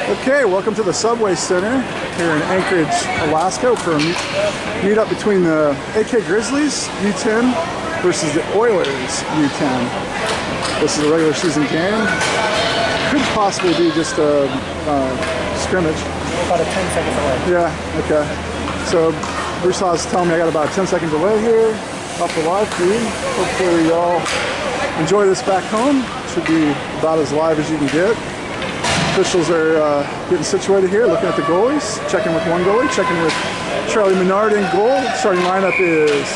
Okay, welcome to the Subway Center here in Anchorage, Alaska for a meet up between the AK Grizzlies U10 versus the Oilers U10. This is a regular season game. Could possibly be just a scrimmage. About a 10-second delay. Yeah, okay. So Bruce Hawes telling me I got about a 10-second delay here off the live feed. Hopefully y'all enjoy this back home. Should be about as live as you can get. Officials are getting situated here, looking at the goalies, checking with one goalie, checking with Charlie Menard in goal. Starting lineup is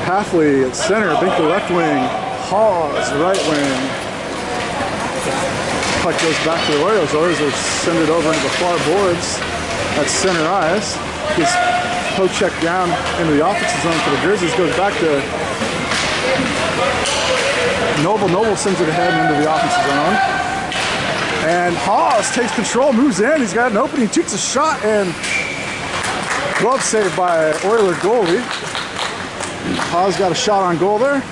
Halfley at center, Binkley left wing, Hawes right wing. Puck goes back to the Oilers. Oilers are send it over into the far boards. That's center ice. Gets poke check down into the offensive zone for the Grizzlies. Goes back to Noble. Noble sends it ahead and into the offensive zone. And Hawes takes control, moves in. He's got an opening, shoots a shot, and glove saved by Oiler goalie. Hawes got a shot on goal there.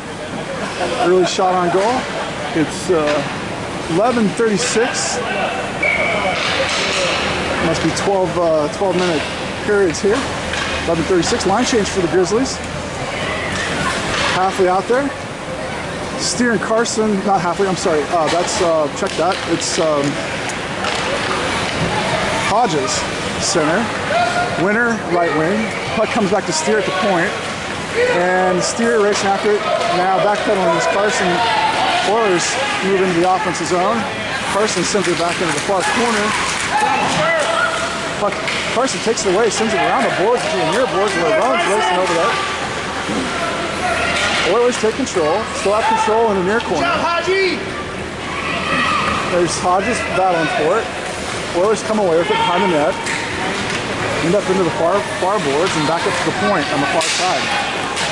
Early shot on goal. It's 11:36. Must be 12-minute periods here. 11:36. Line change for the Grizzlies. Halfley out there. Steer and Carson, not Halfley, I'm sorry. That's, check that. It's Hodges, center. Winner, right wing. Puck comes back to Steer at the point. And Steer racing after it. Now backpedaling is Carson. Oilers move into the offensive zone. Carson sends it back into the far corner. Puck, Carson takes it away, sends it around the boards to the near boards where Rowan's racing over there. Oilers take control, still have control in the near corner. There's Hodges battling for it. Oilers come away with it behind the net. End up into the far boards and back up to the point on the far side.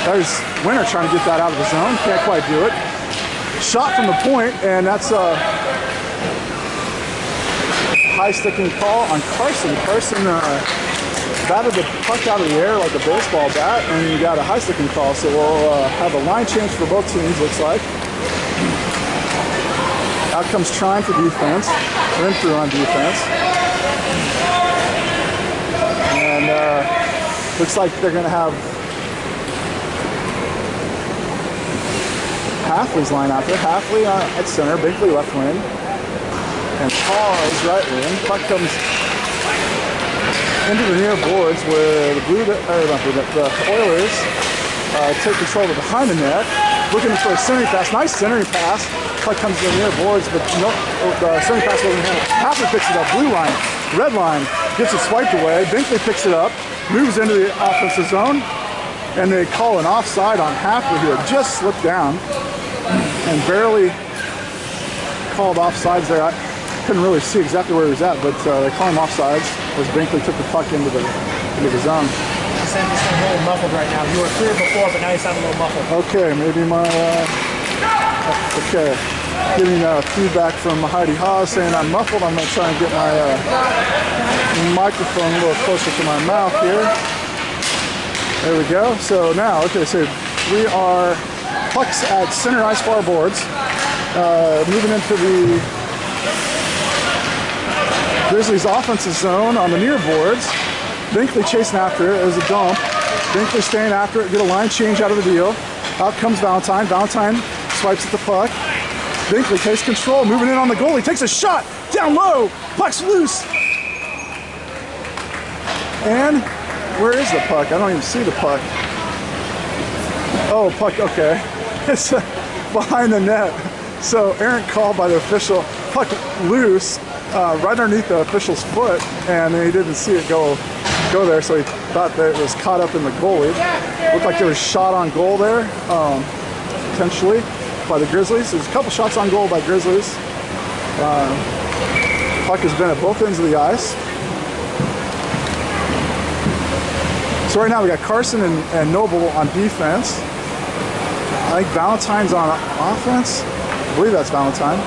There's Winner trying to get that out of the zone, can't quite do it. Shot from the point, and that's a high sticking call on Carson. Carson batted the puck out of the air like a baseball bat, and you got a high sticking call. So we'll have a line change for both teams, looks like. Out comes Trine for defense. Renfrew on defense. And looks like they're going to have Halfley's line out there. Halfley at center, Binkley left wing. And Hawes right wing. Puck comes into the near boards where the Oilers take control of behind the net, looking for a centering pass. Nice centering pass. Puck comes to the near boards, but no, the centering pass wasn't handled. Halfley picks it up. Blue line, red line, gets it swiped away. Binkley picks it up, moves into the offensive zone, and they call an offside on Halfley, who had just slipped down and barely called offsides there. I couldn't really see exactly where he was at, but they call him offsides as Binkley took the puck into the zone. You sound a little muffled right now. You were clear before, but now you sound a little muffled. Okay, maybe my okay. Getting feedback from Heidi Hawes saying I'm muffled. I'm going to try and get my microphone a little closer to my mouth here. There we go. So now, okay, so we are pucks at center ice far boards. Moving into the Grizzlies offensive zone on the near boards. Binkley chasing after it. It was a dump. Binkley staying after it. Get a line change out of the deal. Out comes Valentine. Valentine swipes at the puck. Binkley takes control. Moving in on the goalie. Takes a shot. Down low. Puck's loose. And where is the puck? I don't even see the puck. Oh, puck. Okay. It's behind the net. So errant call by the official. Puck loose. Right underneath the official's foot, and he didn't see it go there, so he thought that it was caught up in the goalie. Looked like there was a shot on goal there, potentially, by the Grizzlies. There's a couple shots on goal by Grizzlies. Puck has been at both ends of the ice. So right now we got Carson and Noble on defense. I think Valentine's on offense. I believe that's Valentine.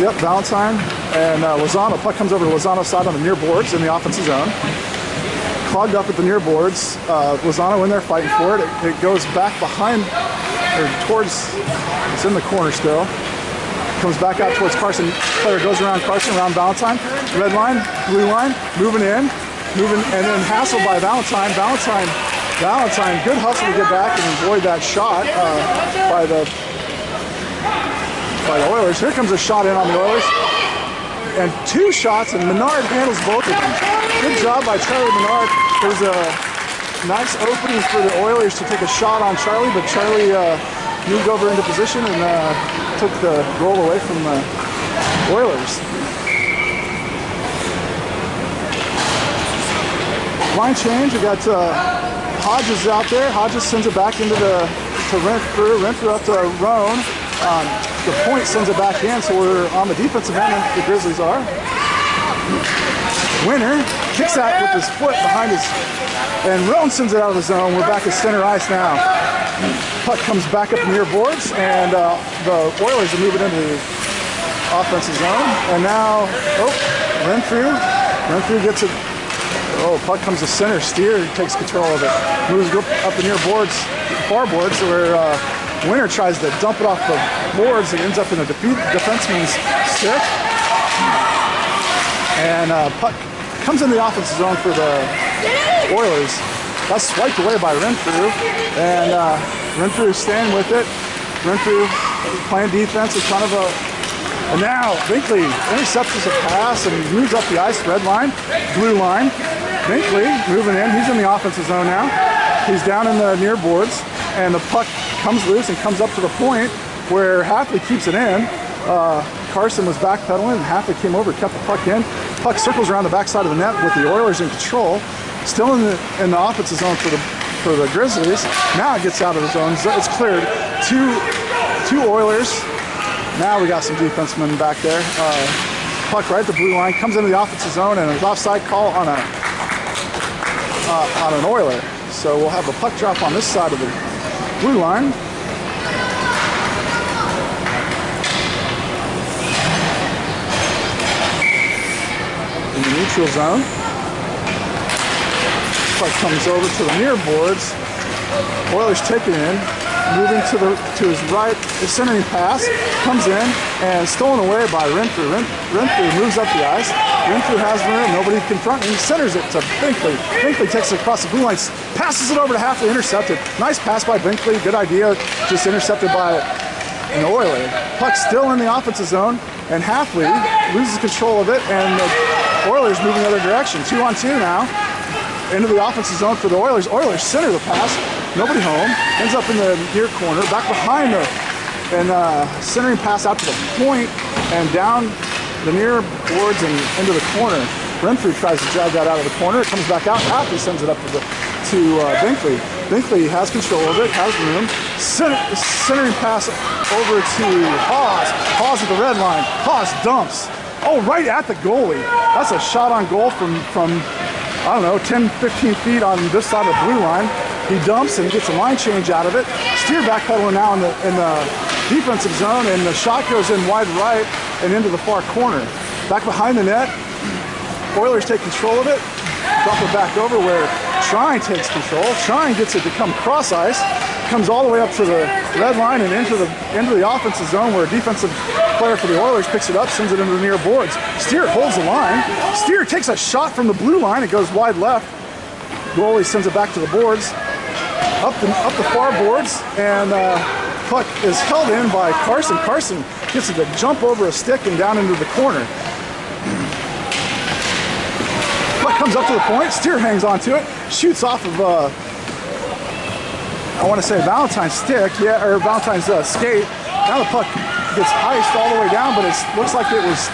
Yep, Valentine and Lozano. Puck comes over to Lozano's side on the near boards in the offensive zone. Clogged up at the near boards. Lozano in there fighting for it. It goes back behind, or towards, it's in the corner still. comes back out towards Carson. Player goes around Carson, around Valentine. Red line, blue line, moving in, and then hassled by Valentine. Valentine, good hustle to get back and avoid that shot by the Oilers. Here comes a shot in on the Oilers. And 2 shots, and Menard handles both of them. Good job by Charlie Menard. There's a nice opening for the Oilers to take a shot on Charlie, but Charlie moved over into position and took the goal away from the Oilers. Line change, we got Hodges out there. Hodges sends it back into to Renfrew. Renfrew up to Roan. The point sends it back in, so we're on the defensive end, the Grizzlies are. Winner kicks that with his foot behind his, and Roan sends it out of the zone. We're back at center ice now. Puck comes back up near boards, and the Oilers are moving into the offensive zone. And now, Renfrew gets it. Oh, puck comes to center. Steer takes control of it. Moves up the near boards, far boards, where Winner tries to dump it off the boards and ends up in a defenseman's stick. And puck comes in the offensive zone for the Oilers. That's swiped away by Renfrew. And Renfrew staying with it. Renfrew playing defense in front of a... And now Binkley intercepts a pass and moves up the ice, red line, blue line. Binkley moving in. He's in the offensive zone now. He's down in the near boards. And the puck comes loose and comes up to the point where Hafley keeps it in. Carson was backpedaling and Hafley came over, kept the puck in. Puck circles around the backside of the net with the Oilers in control. Still in the offensive zone for the Grizzlies. Now it gets out of the zone. It's cleared. Two Oilers. Now we got some defensemen back there. Puck right at the blue line, comes into the offensive zone, and an offside call on an Oiler. So we'll have a puck drop on this side of the blue line. In the neutral zone. Puck comes over to the near boards. Oilers take it in. Moving to his right, the centering pass comes in and stolen away by Renfrew. Renfrew moves up the ice. Renfrew has room, nobody confronting. He centers it to Binkley. Binkley takes it across the blue line, passes it over to Hafley, intercepted. Nice pass by Binkley, good idea, just intercepted by an Oiler. Puck still in the offensive zone, and Hafley loses control of it, and the Oilers moving the other direction. 2-on-2 now, into the offensive zone for the Oilers. Oilers center the pass. Nobody home, ends up in the near corner, back behind and centering pass out to the point and down the near boards and into the corner. Renfrew tries to drag that out of the corner, it comes back out, Hafley sends it up to Binkley. Binkley has control of it, has room, centering pass over to Haas. Haas at the red line, Haas dumps. Oh, right at the goalie. That's a shot on goal from I don't know, 10, 15 feet on this side of the blue line. He dumps and gets a line change out of it. Steer backpedaling now in the defensive zone, and the shot goes in wide right and into the far corner. Back behind the net, Oilers take control of it, drop it back over where Trine takes control. Trine gets it to come cross ice, comes all the way up to the red line and into the offensive zone where a defensive player for the Oilers picks it up, sends it into the near boards. Steer holds the line. Steer takes a shot from the blue line. It goes wide left. Goalie sends it back to the boards. Up the far boards, and puck is held in by Carson. Carson gets it to jump over a stick and down into the corner. Puck comes up to the point. Steer hangs onto it, shoots off of I want to say Valentine's stick, yeah, or Valentine's skate. Now the puck gets iced all the way down, but it looks like it was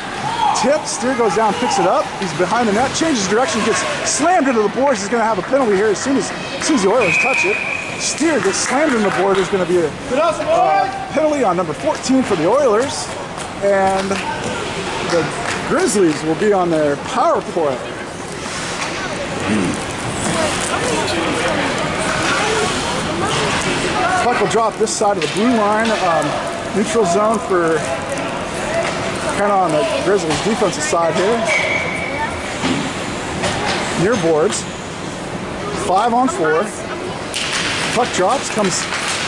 tipped. Steer goes down, picks it up. He's behind the net, changes direction, gets slammed into the boards. He's going to have a penalty here as soon as the Oilers touch it. Steer gets slammed in the board. There's going to be a penalty on number 14 for the Oilers, and the Grizzlies will be on their power play. Puck will drop this side of the blue line, neutral zone for kind of on the Grizzlies defensive side here. Near boards, 5-on-4. Puck drops, comes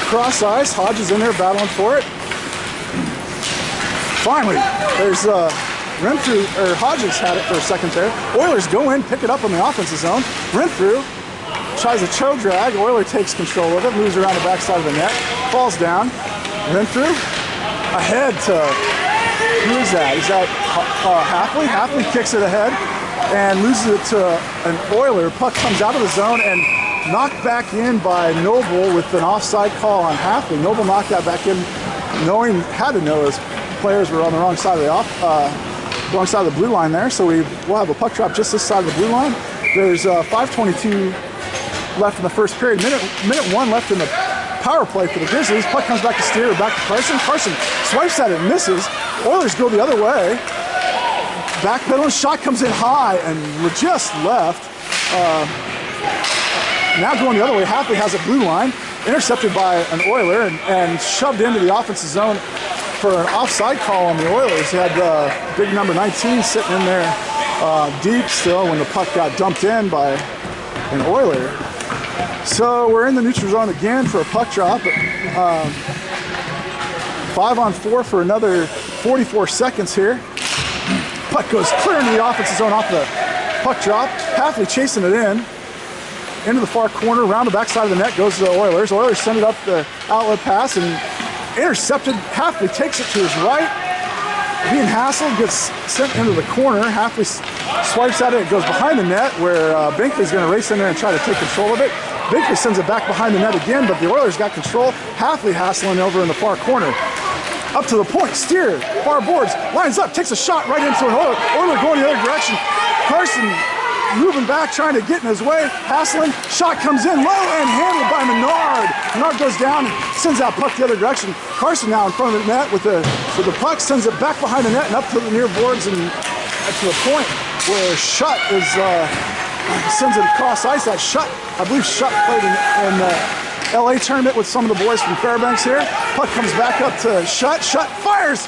cross ice. Hodges in there battling for it. Finally, there's Renfrew, or Hodges had it for a second there. Oilers go in, pick it up on the offensive zone. Renfrew tries a choke drag. Oiler takes control of it, moves around the backside of the net, falls down. Renfrew ahead to, who is that? Is that Hafley? Hafley kicks it ahead and loses it to an Oiler. Puck comes out of the zone and knocked back in by Noble with an offside call on Hafley. Noble knocked that back in, had to know his players were on the wrong side of the wrong side of the blue line there. So we'll have a puck drop just this side of the blue line. There's 5:22 left in the first period. Minute 1 left in the power play for the Grizzlies. Puck comes back to Steer, back to Carson. Carson swipes at it and misses. Oilers go the other way. Backpedaling, shot comes in high and just left. Now going the other way, Hafley has a blue line, intercepted by an Oiler and shoved into the offensive zone for an offside call on the Oilers. He had big number 19 sitting in there deep still when the puck got dumped in by an Oiler. So we're in the neutral zone again for a puck drop. 5-on-4 for another 44 seconds here. Puck goes clear into the offensive zone off the puck drop. Hafley chasing it in. Into the far corner, around the backside of the net goes the Oilers. Oilers send it up the outlet pass and intercepted. Hafley takes it to his right. Being hassled, gets sent into the corner. Hafley swipes at it. It goes behind the net where Binkley's going to race in there and try to take control of it. Binkley sends it back behind the net again, but the Oilers got control. Hafley hassling over in the far corner. Up to the point, Steer, far boards, lines up, takes a shot right into an Oiler. Oiler going the other direction. Carson moving back, trying to get in his way, hassling. Shot comes in low and handled by Menard. Menard goes down and sends that puck the other direction. Carson now in front of the net with the puck, sends it back behind the net and up to the near boards and to the point where Shutt is sends it across ice. That Shutt, I believe Shutt played in the LA tournament with some of the boys from Fairbanks here. Puck comes back up to Shutt. Shutt fires.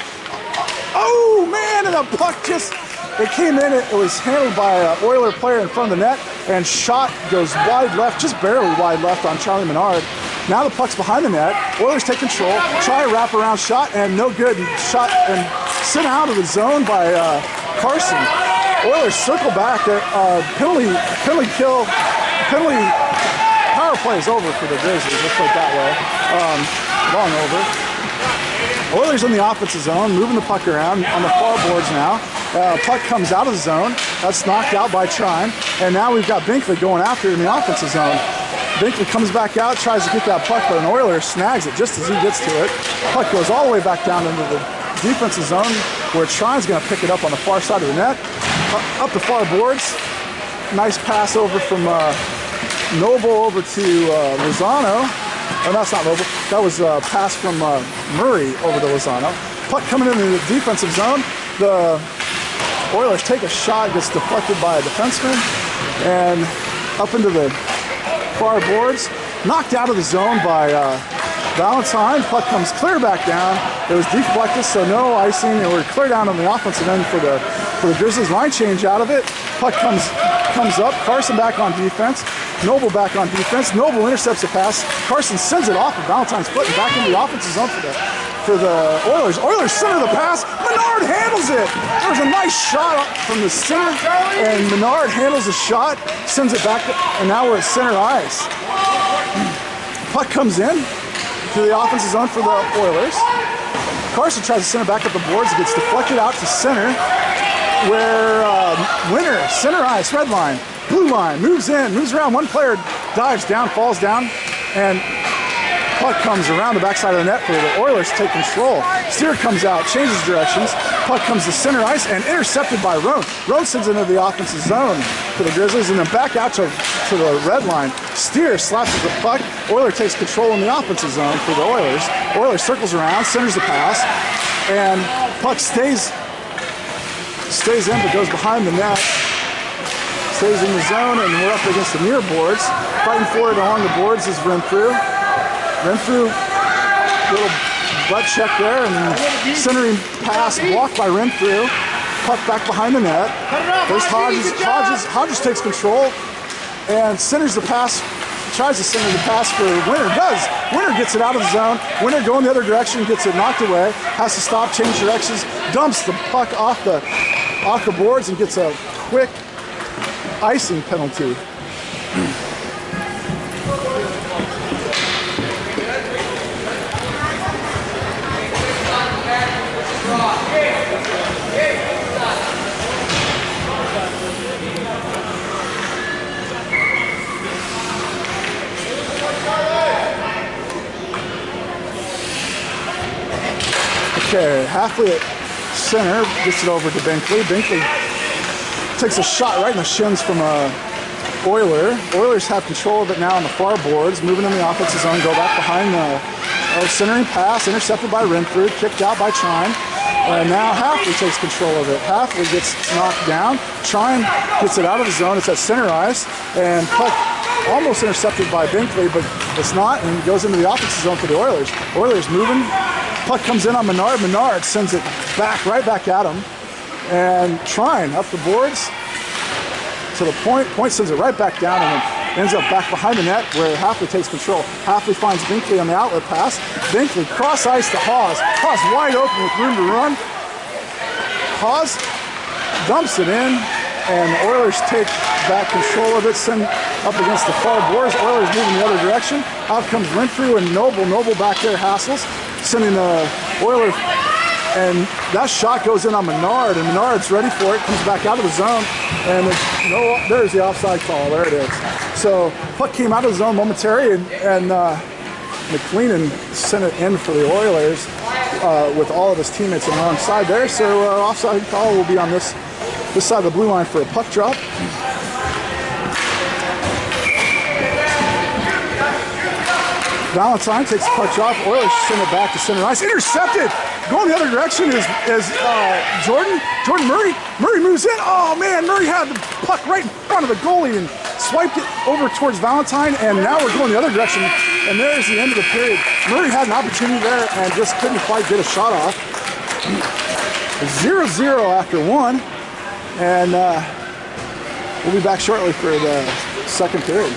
Oh man, and the puck just, it came in, it was handled by an Oiler player in front of the net, and shot goes wide left, just barely wide left on Charlie Menard. Now the puck's behind the net. Oilers take control, try a wraparound shot, and no good. Shot and sent out of the zone by Carson. Oilers circle back. Penalty power play is over for the Grizzlies. Let's put it that way. Long over. Oilers in the offensive zone, moving the puck around on the far boards now. Puck comes out of the zone. That's knocked out by Trine. And now we've got Binkley going after it in the offensive zone. Binkley comes back out, tries to get that puck, but an Oiler snags it just as he gets to it. Puck goes all the way back down into the defensive zone where Trine's going to pick it up on the far side of the net. Up the far boards. Nice pass over from Noble over to Lozano. Oh, that's not Noble. That was a pass from Murray over to Lozano. Puck coming into the defensive zone. The Oilers take a shot, gets deflected by a defenseman, and up into the far boards. Knocked out of the zone by Valentine. Puck comes clear back down. It was deflected, so no icing, and we're clear down on the offensive end for the Grizzlies. Line change out of it. Puck comes up. Carson back on defense. Noble back on defense. Noble intercepts the pass. Carson sends it off of Valentine's foot and back into the offensive zone for the Oilers. Oilers center the pass. Menard handles it. There's a nice shot from the center, and Menard handles the shot, sends it back, and now we're at center ice. Puck comes in to the offensive zone for the Oilers. Carson tries to send it back up the boards. It gets deflected out to center, where Winter, center ice, red line, blue line, moves in, moves around. One player dives down, falls down, and puck comes around the backside of the net for the Oilers to take control. Steer comes out, changes directions. Puck comes to center ice and intercepted by Roan. Roan sends it into the offensive zone for the Grizzlies and then back out to the red line. Steer slaps the puck. Oiler takes control in the offensive zone for the Oilers. Oilers circles around, centers the pass, and puck stays in but goes behind the net. Stays in the zone, and we're up against the near boards. Fighting for it along the boards is Renfrew. Renfrew, little butt check there, and centering pass blocked by Renfrew. Puck back behind the net. There's Hodges. Hodges takes control and centers the pass tries to center the pass for Winter. Does. Winter gets it out of the zone. Winter going the other direction, gets it knocked away. Has to stop, change directions, dumps the puck off the boards and gets a quick icing penalty. Okay, Halfley at center, gets it over to Binkley. Binkley takes a shot right in the shins from Oiler. Oilers have control of it now on the far boards, moving in the offensive zone, go back behind the centering pass, intercepted by Renfrew, kicked out by Trine. And now Halfley takes control of it. Halfley gets knocked down. Trine gets it out of the zone. It's at center ice, and puck almost intercepted by Binkley, but it's not, and it goes into the offensive zone for the Oilers. Oilers moving. Puck comes in on Menard. Menard sends it right back at him. And Trine up the boards to the point. Point sends it right back down and then ends up back behind the net where Halfley takes control. Halfley finds Binkley on the outlet pass. Binkley cross ice to Hawes. Hawes wide open with room to run. Hawes dumps it in, and the Oilers take back control of it, send up against the far boards. Oilers moving the other direction. Out comes Renfrew and Noble. Noble back there hassles, sending the Oilers, and that shot goes in on Menard, and Menard's ready for it, comes back out of the zone, and there's the offside call. There it is. So puck came out of the zone momentarily, and McLean sent it in for the Oilers with all of his teammates on the wrong side there. So offside call will be on this side of the blue line for a puck drop. Valentine takes the puck drop. Oilers send it back to center ice. Intercepted. Going the other direction is Jordan Murray. Murray moves in. Oh man, Murray had the puck right in front of the goalie and swiped it over towards Valentine, and now we're going the other direction. And there's the end of the period. Murray had an opportunity there and just couldn't quite get a shot off. 0-0 after one, and we'll be back shortly for the second period.